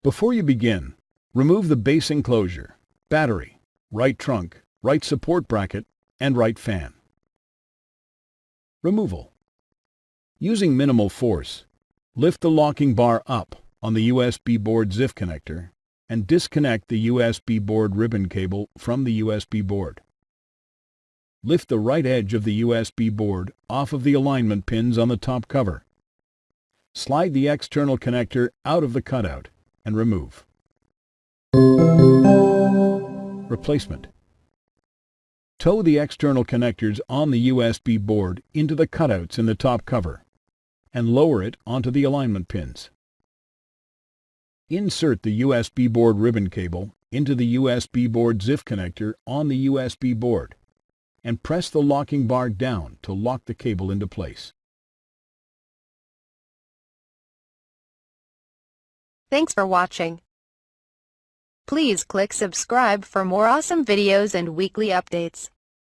Before you begin, remove the base enclosure, battery, right trunk, right support bracket, and right fan. Removal. Using minimal force, lift the locking bar up on the USB board ZIF connector and disconnect the USB board ribbon cable from the USB board. Lift the right edge of the USB board off of the alignment pins on the top cover. Slide the external connector out of the cutout and remove. Replacement. Tow the external connectors on the USB board into the cutouts in the top cover and lower it onto the alignment pins. Insert the USB board ribbon cable into the USB board ZIF connector on the USB board and press the locking bar down to lock the cable into place. Thanks for watching. Please click subscribe for more awesome videos and weekly updates.